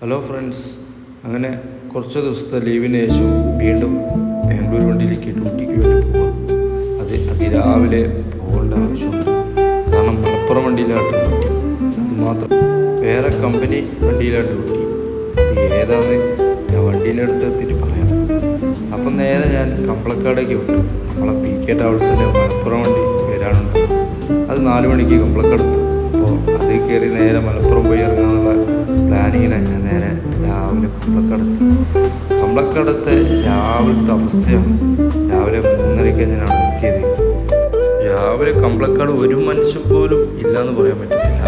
Hello friends, അങ്ങനെ കുറച്ച് ദിവസത്തെ ലീവിന് ശേഷം വീണ്ടും ബാംഗ്ലൂർ വണ്ടിയിലേക്ക് ഡ്യൂട്ടിക്ക് വേണ്ടി പോവുക. അതിരാവിലെ പോകേണ്ട ആവശ്യമുണ്ട്. കാരണം മലപ്പുറം വണ്ടിയിലാണ് ഡ്യൂട്ടി. അതുമാത്രം വേറെ കമ്പനി വണ്ടിയിലാണ് ഡ്യൂട്ടി. അത് ഏതാണെന്ന് ഞാൻ വണ്ടീൻ്റെ അടുത്ത് എത്തിയിട്ട് പറയാം. അപ്പം നേരെ ഞാൻ കമ്പളക്കാടേക്ക് വിട്ടു. നമ്മളെ PK ട്രാവൽസിൻ്റെ മലപ്പുറം വണ്ടി വരാനുണ്ട്. അത് 4 മണിക്ക് കമ്പളക്കാട് എത്തും. അപ്പോൾ അതിൽ കയറി നേരെ മലപ്പുറം പോയി ഇറങ്ങാനുള്ള പ്ലാനിങ്ങിലാണ് ഞാൻ നേരെ രാവിലെ കമ്പളക്കാടത്തെ രാവിലത്തെ അവസ്ഥയാണ്. രാവിലെ 3:30 ഞാൻ അവിടെ എത്തിയത്. രാവിലെ കമ്പളക്കാട് ഒരു മനുഷ്യൻ പോലും ഇല്ലയെന്ന് പറയാൻ പറ്റത്തില്ല.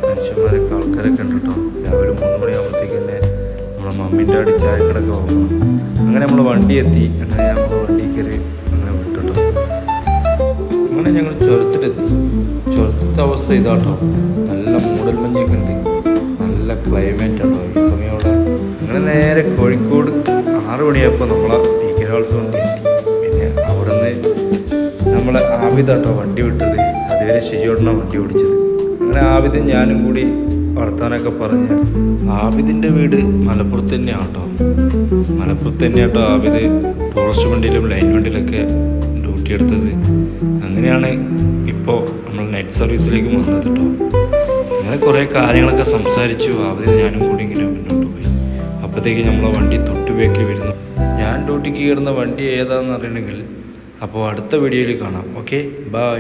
മനുഷ്യന്മാരൊക്കെ ആൾക്കാരൊക്കെ ഉണ്ട് കേട്ടോ. രാവിലെ 3 മണിയാകുമ്പോഴത്തേക്ക് തന്നെ നമ്മളെ മമ്മീൻ്റെ അടി ചായക്കടൊക്കെ പോകണം. അങ്ങനെ നമ്മൾ വണ്ടി എത്തി. അങ്ങനെ നമ്മൾ വണ്ടി കയറി അങ്ങനെ വിട്ടിട്ടോ. അങ്ങനെ ഞങ്ങൾ ചുരത്തിലെത്തി. ചുരത്തിലത്തെ അവസ്ഥ ഇതാട്ടോ, നല്ല മൂടൽമഞ്ഞൊക്കെ ഉണ്ട്, നല്ല ക്ലൈമറ്റ് ആട്ടോ ഈ സമയം അവിടെ. അങ്ങനെ നേരെ കോഴിക്കോട് 6 മണിയായപ്പോൾ നമ്മളെ PK ട്രാവൽസ് വണ്ടി എത്തി. പിന്നെ അവിടെ നിന്ന് നമ്മളെ ആവിദാട്ടോ വണ്ടി വിട്ടത്. അതുവരെ ശിജോട്ടനാണ് വണ്ടി ഓടിച്ചത്. അങ്ങനെ ആവിദും ഞാനും കൂടി വർത്താനൊക്കെ പറഞ്ഞ്. ആവിദിൻ്റെ വീട് മലപ്പുറത്ത് തന്നെയാണ് കേട്ടോ. മലപ്പുറത്ത് തന്നെയാട്ടോ ആവിദ് ടൂറിസ്റ്റ് വണ്ടിയിലും ലൈൻ വണ്ടിയിലൊക്കെ ഡ്യൂട്ടി എടുത്തത്. അങ്ങനെയാണ് ഇപ്പോൾ നമ്മൾ നൈറ്റ് സർവീസിലേക്ക് വന്നത് കേട്ടോ. അങ്ങനെ കുറേ കാര്യങ്ങളൊക്കെ സംസാരിച്ചു. ആവിദ് ഞാനും കൂടി ഇങ്ങനെ മുന്നോട്ട് പോയി. അപ്പോഴത്തേക്ക് നമ്മളെ വണ്ടി തൊട്ട് ബേക്കിൽ വരുന്നു. ഞാൻ ഡ്യൂട്ടിക്ക് കയറുന്ന വണ്ടി ഏതാണെന്ന് അറിയണമെങ്കിൽ അപ്പോൾ അടുത്ത വീഡിയോയിൽ കാണാം. Okay, by.